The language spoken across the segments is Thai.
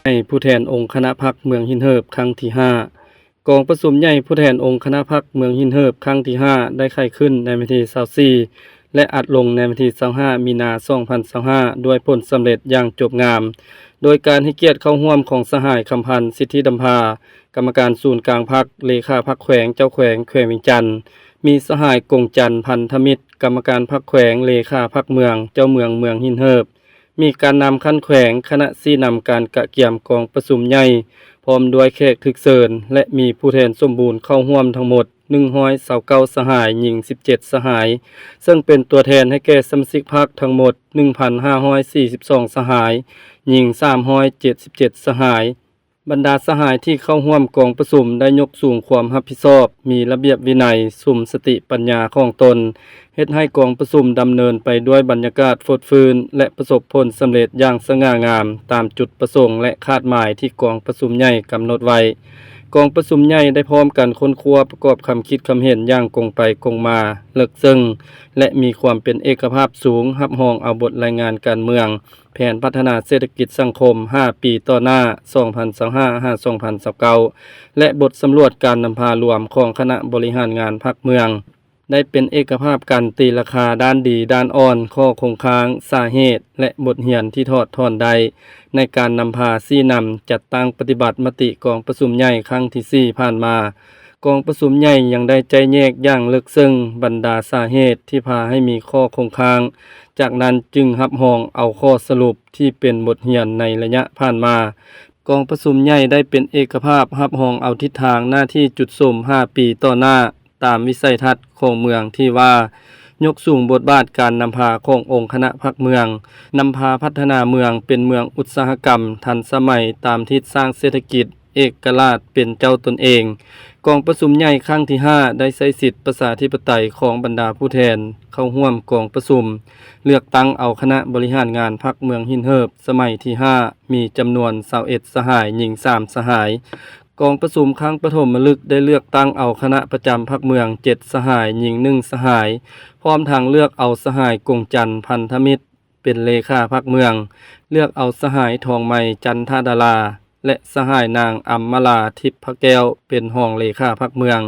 ให้ผู้แทนองค์คณะพรรคเมืองหินเหิบครั้งที่5กองประชุมใหญ่ผู้แทนองค์คณะพรรคเมืองหินเหิบครั้งที่5ได้ไข้ขึ้นในวันที่24และอัดลงในวันที่25มีนาคม2025ด้วยผลสำเร็จอย่างจบงามโดยการให้เกียรติเข้าร่วมของสหายคำพันธ์สิทธิดำภากรรมการศูนย์กลางพรรคเลขาพรรคแขวงเจ้าแขวงเวียงจันทน์มีสหายกงจันทร์พันธมิตรกรรมการพรรคแขวงเลขาพรรคเมืองเจ้าเมืองหินเหิบมีการนำขั้นแขวงคณะซี่นำการกะเกียมกองประชุมใหญ่พร้อมด้วยแขกถึกเชิญและมีผู้แทนสมบูรณ์เข้าร่วมทั้งหมด129สหายหญิง17สหายซึ่งเป็นตัวแทนให้แก่สมาชิกพรรคทั้งหมด 1,542 สหายหญิง377สหายบรรดาสหายที่เข้าร่วมกองประชุมได้ยกสูงความรับผิดชอบมีระเบียบวินัยสุมสติปัญญาของตนเฮ็ดให้กองประชุมดำเนินไปด้วยบรรยากาศฟดฟื้นและประสบผลสำเร็จอย่างสง่างามตามจุดประสงค์และคาดหมายที่กองประชุมใหญ่กำหนดไว้กองประชุมใหญ่ได้พร้อมกันค้นคว้าประกอบคำคิดคำเห็นอย่างกงไปกงมาลึกซึ้งและมีความเป็นเอกภาพสูงรับรองเอาบทรายงานการเมืองแผนพัฒนาเศรษฐกิจสังคม5ปีต่อหน้า2025-2029และบทสำรวจการนำพารวมของคณะบริหารงานพรรคเมืองได้เป็นเอกภาพการตีราคาด้านดีด้านอ่อนข้อคงค้างสาเหตุและบทเรียนที่ถอดถอนได้ในการนำพาซี่นำจัดตั้งปฏิบัติมติกองประชุมใหญ่ครั้งที่4ผ่านมากองประชุมใหญ่ยังได้ใจแยกอย่างลึกซึ้งบรรดาสาเหตุที่พาให้มีข้อคงค้างจากนั้นจึงรับรองเอาข้อสรุปที่เป็นบทเรียนในระยะผ่านมากองประชุมใหญ่ได้เป็นเอกภาพรับรองเอาทิศทางหน้าที่จุดส้ม5ปีต่อหน้าตามวิสัยทัศน์ของเมืองที่ว่ายกสูงบทบาทการนำพาขององค์คณะพรรคเมืองนำพาพัฒนาเมืองเป็นเมืองอุตสาหกรรมทันสมัยตามทิศสร้างเศรษฐกิจเอกราชเป็นเจ้าตนเองกองประชุมใหญ่ครั้งที่5ได้ใช้สิทธิประชาธิปไตยของบรรดาผู้แทนเข้าร่วมกองประชุมเลือกตั้งเอาคณะบริหารงานพรรคเมืองหินเหิบสมัยที่5มีจำนวน21สหายหญิง3สหายกองประชุมครั้งปฐมฤกษ์ได้เลือกตั้งเอาคณะประจำพรรคเมือง7สหายหญิง1สหายพร้อมทางเลือกเอาสหายกงจันทร์พันธมิตรเป็นเลขาพรรคเมืองเลือกเอาสหายทองไมจันทดาราและสหายนางอัมมาลาทิพย์พระแก้วเป็นรองเลขาพรรคเมือง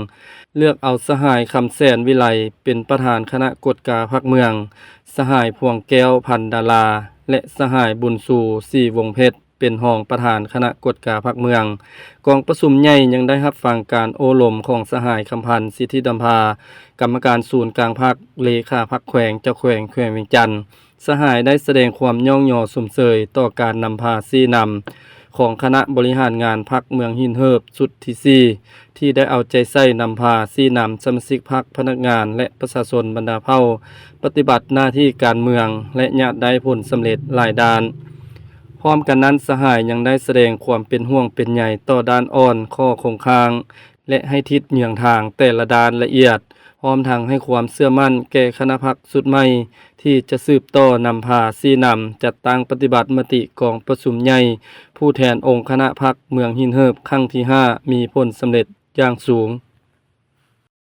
เลือกเอาสหายคำแสนวิไลเป็นประธานคณะกฎกาพรรคเมืองสหายพวงแก้วพันดาราและสหายบุญสู่ศรีวงเพชรเป็นรองประธานคณะกฎกาพรรคเมืองกองประชุมใหญ่ยังได้รับฟังการโอลมของสหายคำพันธ์สิทธิดำภากรรมการศูนย์กลางพรรคเลขาพรรคแขวงเจ้าแขวงเวียงจันทน์สหายได้แสดงความย่องยอสมเสยต่อการนำพาซี่นำของคณะบริหารงานพรรคเมืองหินเหิบสุดที่4ที่ได้เอาใจใส่นำพาซี่นำสมาชิกพรรคพนักงานและประชาชนบรรดาเผ่าปฏิบัติหน้าที่การเมืองและญาติได้ผลสำเร็จหลายด้านพร้อมกันนั้นสหายยังได้แสดงความเป็นห่วงเป็นใยต่อด้านอ่อนข้อคงค้างและให้ทิศเหนี่ยงทางแต่ละด้านละเอียดพร้อมทั้งให้ความเชื่อมั่นแก่คณะพรรคสุดใหม่ที่จะสืบต่อนำพาซี่นำจัดตั้งปฏิบัติมติกองประชุมใหญ่ผู้แทนองค์คณะพรรคเมืองหินเหิบครั้งที่5มีผลสำเร็จอย่างสูง